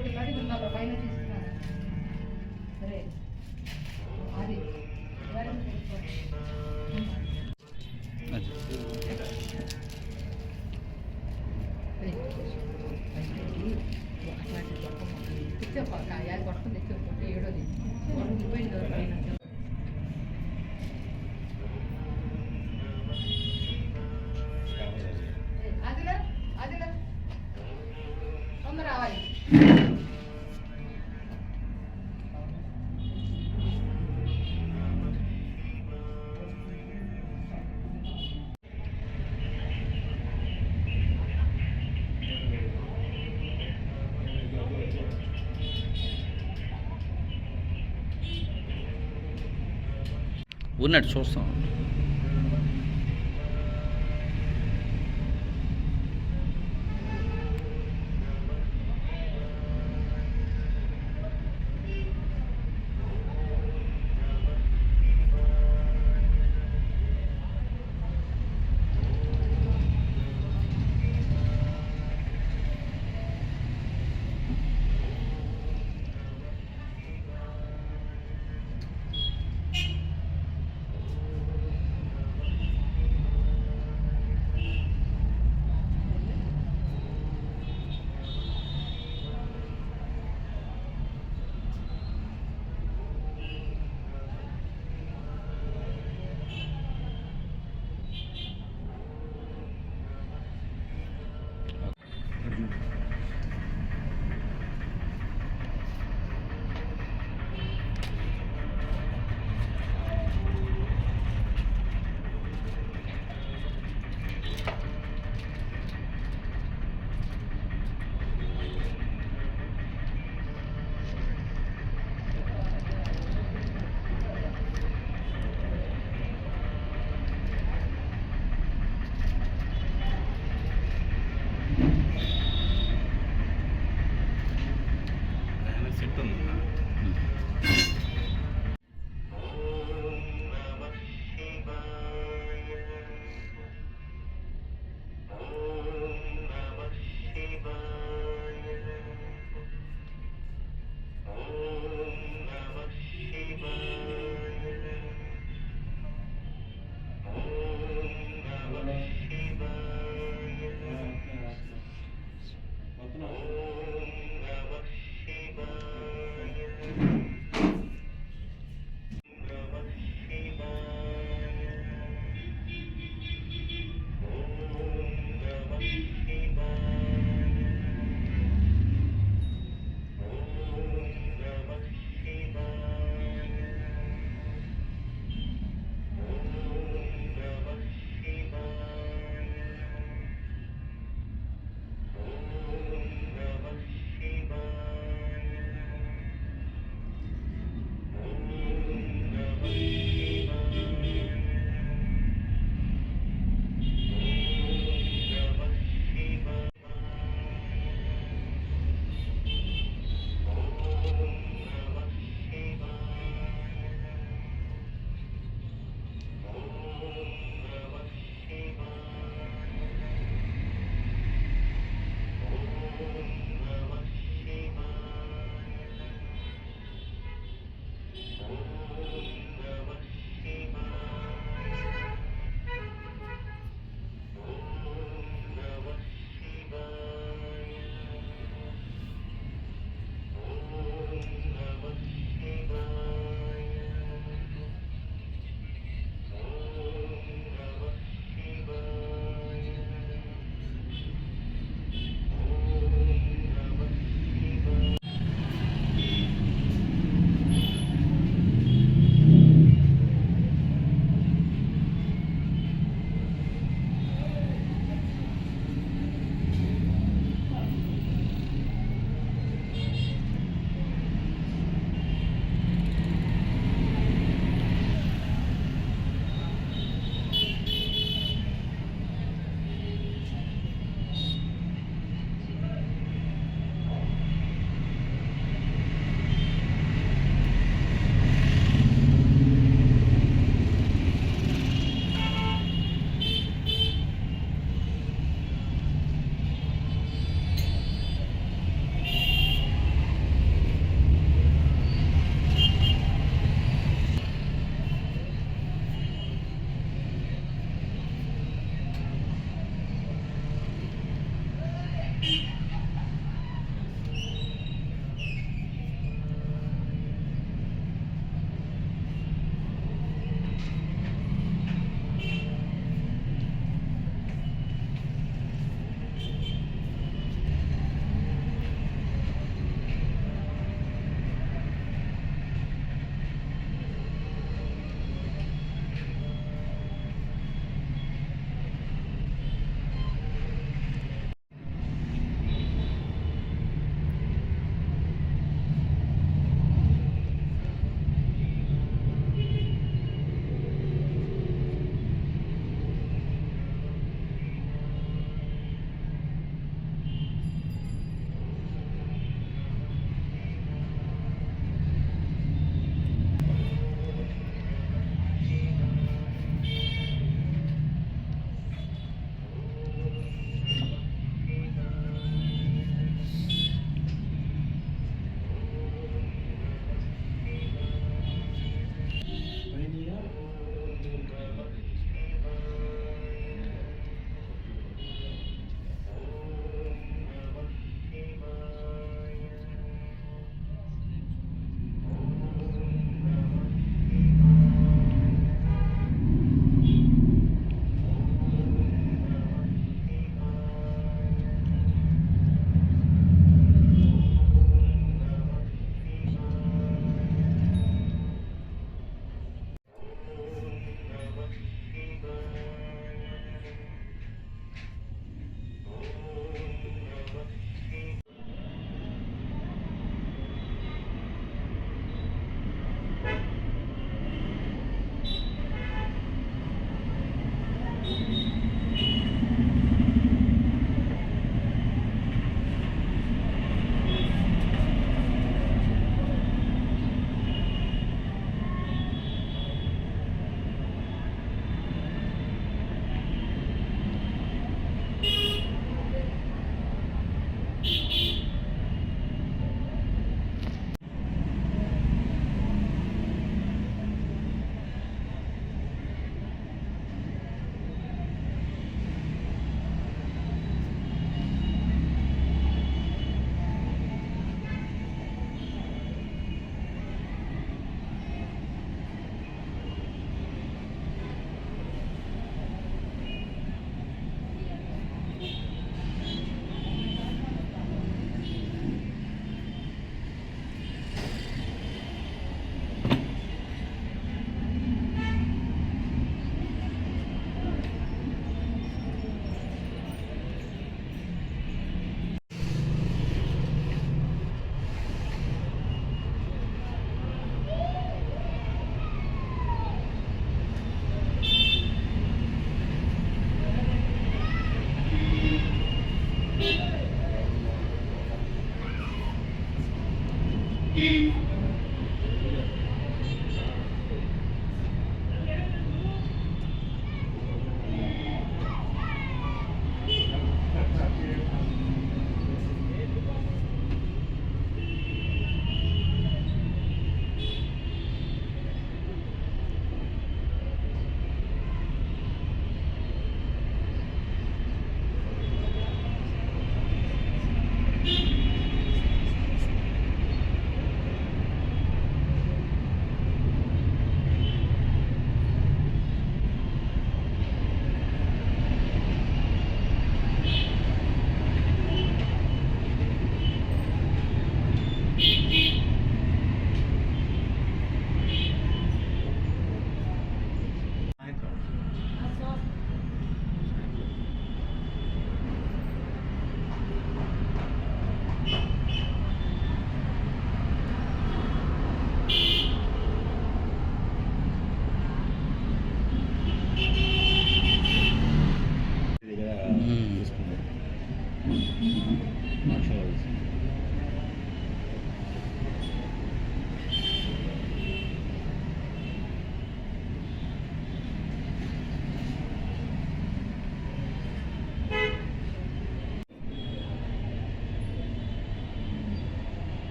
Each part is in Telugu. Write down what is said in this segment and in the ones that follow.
ఇంకోటి అది ఉన్నారు పైన తీసుకున్నాను సరే అది తెచ్చే యాది కొట్టుకుని తెచ్చి ఏడోది పోయింది పైన అదిలా అదిలా తొందర రావాలి ఉన్నట్టు చూస్తాం.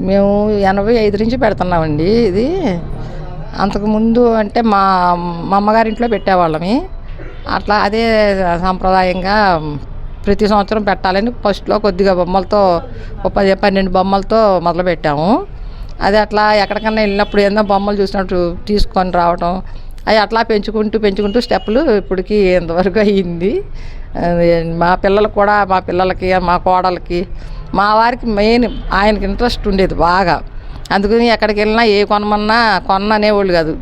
మేము 85 నుంచి పెడుతున్నామండి ఇది. అంతకుముందు అంటే మా అమ్మగారింట్లో పెట్టేవాళ్ళమి. అట్లా అదే సాంప్రదాయంగా ప్రతి సంవత్సరం పెట్టాలని ఫస్ట్లో కొద్దిగా బొమ్మలతో 10-12 బొమ్మలతో మొదలుపెట్టాము. అది అట్లా ఎక్కడికన్నా వెళ్ళినప్పుడు ఏదైనా బొమ్మలు చూసినట్టు తీసుకొని రావటం, అవి అట్లా పెంచుకుంటూ స్టెప్పులు ఇప్పటికి ఇంతవరకు అయ్యింది. మా పిల్లలకు కూడా, మా పిల్లలకి, మా కోడలకి, మా వారికి మెయిన్ ఆయనకి ఇంట్రెస్ట్ ఉండేది బాగా. అందుకని ఎక్కడికి వెళ్ళినా ఏ కొననేవాళ్ళు కాదు.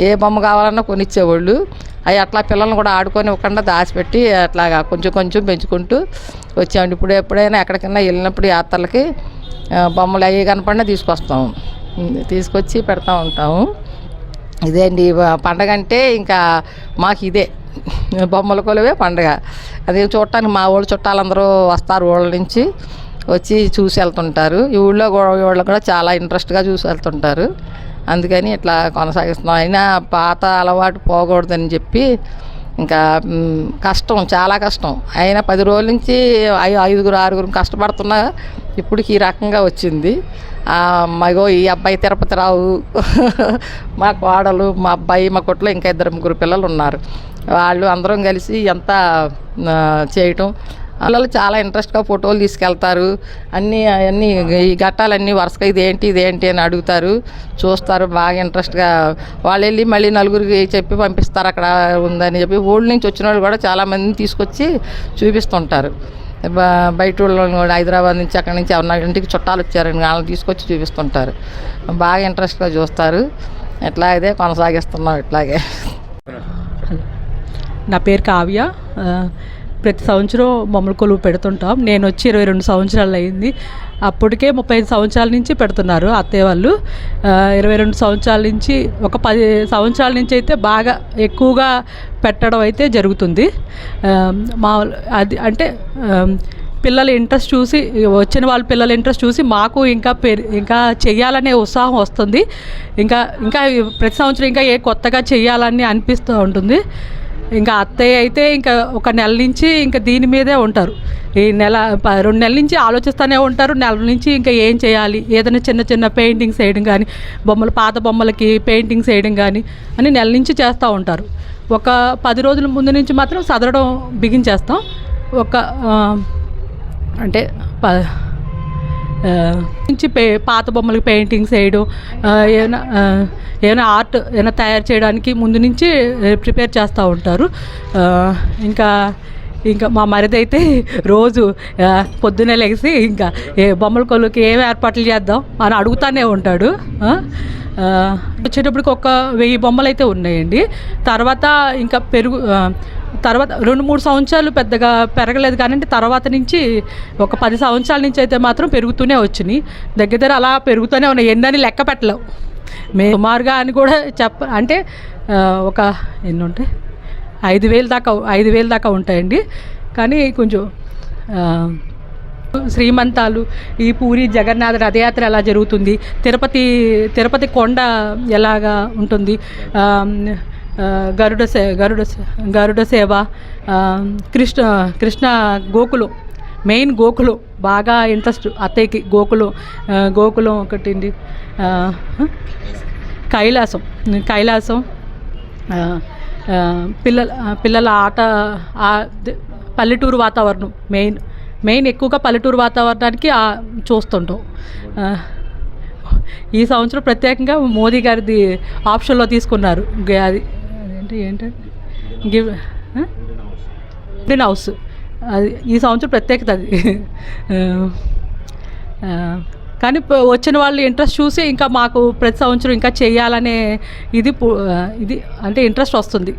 ఏ బొమ్మ కావాలన్నా కొనిచ్చేవాళ్ళు. అవి అట్లా పిల్లల్ని కూడా ఆడుకొని ఇవ్వకుండా దాచిపెట్టి అట్లాగా కొంచెం పెంచుకుంటూ వచ్చామండి. ఇప్పుడు ఎప్పుడైనా ఎక్కడికైనా వెళ్ళినప్పుడు యాత్రలకి బొమ్మలు అవి కనపడినా తీసుకొచ్చి పెడతా ఉంటాము. ఇదే అండి పండగ అంటే ఇంకా మాకు ఇదే బొమ్మల కొలువే పండగ. అది చూడటానికి మా ఊళ్ళో చుట్టాలందరూ వస్తారు, ఊళ్ళ నుంచి వచ్చి చూసి వెళ్తుంటారు. ఈ ఊళ్ళో వాళ్ళు కూడా చాలా ఇంట్రెస్ట్గా చూసి వెళ్తుంటారు. అందుకని ఇట్లా కొనసాగిస్తున్నాం. అయినా పాత అలవాటు పోకూడదని చెప్పి ఇంకా కష్టం, చాలా కష్టం. అయినా 10 రోజుల నుంచి 5-6 కష్టపడుతున్నా ఇప్పటికి ఈ రకంగా వచ్చింది. మగో ఈ అబ్బాయి తిరుపతి రావు, మా కోడలు, మా అబ్బాయి, మా కొట్లో ఇంకా 2-3 పిల్లలు ఉన్నారు. వాళ్ళు అందరం కలిసి ఎంత చేయటం. పిల్లలు చాలా ఇంట్రెస్ట్గా ఫోటోలు తీసుకెళ్తారు. అవన్నీ ఈ ఘట్టాలన్నీ వరుసగా ఇదేంటి అని అడుగుతారు, చూస్తారు. బాగా ఇంట్రెస్ట్గా వాళ్ళు వెళ్ళి మళ్ళీ నలుగురికి చెప్పి పంపిస్తారు అక్కడ ఉందని చెప్పి. ఊళ్ళ నుంచి వచ్చిన వాళ్ళు కూడా చాలామందిని తీసుకొచ్చి చూపిస్తుంటారు. బయట వాళ్ళు కూడా హైదరాబాద్ నుంచి అక్కడి నుంచి ఎవరన్నా ఇంటికి చుట్టాలు వచ్చారని వాళ్ళని తీసుకొచ్చి చూపిస్తుంటారు. బాగా ఇంట్రెస్ట్గా చూస్తారు. ఇట్లా ఇదే కొనసాగిస్తున్నాం ఇట్లాగే. నా పేరు కావ్య. ప్రతి సంవత్సరం బొమ్మల కొలువు పెడుతుంటాం. నేను వచ్చి 22 సంవత్సరాలు అయింది. అప్పటికే 35 సంవత్సరాల నుంచి పెడుతున్నారు అత్తయ్య వాళ్ళు. 22 సంవత్సరాల నుంచి, ఒక 10 సంవత్సరాల నుంచి అయితే బాగా ఎక్కువగా పెట్టడం అయితే జరుగుతుంది. అది అంటే పిల్లల ఇంట్రెస్ట్ చూసి, వచ్చిన వాళ్ళ పిల్లల ఇంట్రెస్ట్ చూసి మాకు ఇంకా చెయ్యాలనే ఉత్సాహం వస్తుంది. ఇంకా ప్రతి సంవత్సరం ఇంకా కొత్తగా చెయ్యాలని అనిపిస్తూ ఉంటుంది. ఇంకా అత్తయ్య అయితే ఇంకా ఒక నెల నుంచి ఇంకా దీని మీదే ఉంటారు. ఈ 2 నెలల నుంచి ఆలోచిస్తూనే ఉంటారు. నెల నుంచి ఇంకా ఏం చేయాలి, ఏదైనా చిన్న పెయింటింగ్స్ వేయడం కానీ, పాత బొమ్మలకి పెయింటింగ్స్ వేయడం కానీ అని నెల నుంచి చేస్తూ ఉంటారు. ఒక 10 రోజుల ముందు నుంచి మాత్రం సదరడం బిగించేస్తాం. అంటే నుంచి పాత బొమ్మలకి పెయింటింగ్స్ వేయడం, ఏమైనా ఆర్ట్ ఏమైనా తయారు చేయడానికి ముందు నుంచి ప్రిపేర్ చేస్తూ ఉంటారు. ఇంకా మా మరిది అయితే రోజు పొద్దున్నే లెగిసి ఇంకా బొమ్మల కొలువుకి ఏమి ఏర్పాట్లు చేద్దాం అని అడుగుతూనే ఉంటాడు. వచ్చేటప్పటికి ఒక 1000 బొమ్మలు అయితే ఉన్నాయండి. తర్వాత ఇంకా తర్వాత 2-3 సంవత్సరాలు పెద్దగా పెరగలేదు, కానీ తర్వాత నుంచి ఒక 10 సంవత్సరాల నుంచి అయితే మాత్రం పెరుగుతూనే వచ్చినాయి. దగ్గర అలా పెరుగుతూనే ఉన్నాయి. ఎన్నని లెక్క పెట్టలేవు సుమారుగా అని కూడా అంటే ఒక ఎన్ని ఉంటాయి, 5,000 దాకా ఉంటాయండి. కానీ కొంచెం శ్రీమంతాలు, ఈ పూరి జగన్నాథ రథయాత్ర ఎలా జరుగుతుంది, తిరుపతి కొండ ఎలాగా ఉంటుంది, గరుడ సేవ, కృష్ణ గోకులం, మెయిన్ గోకులం బాగా ఇంట్రెస్ట్ అత్తయ్యకి. గోకులం ఒకటి, కైలాసం, పిల్లల ఆట, పల్లెటూరు వాతావరణం మెయిన్ ఎక్కువగా పల్లెటూరు వాతావరణానికి చూస్తుంటాం. ఈ సంవత్సరం ప్రత్యేకంగా మోదీ గారిది ఆప్షన్లో తీసుకున్నారు. అది ఏంటంటే గ్రీన్ హౌస్, అది ఈ సంవత్సరం ప్రత్యేకత అది. కానీ వచ్చిన వాళ్ళు ఇంట్రెస్ట్ చూసి ఇంకా మాకు ప్రతి సంవత్సరం ఇంకా చేయాలనే ఇది అంటే ఇంట్రెస్ట్ వస్తుంది.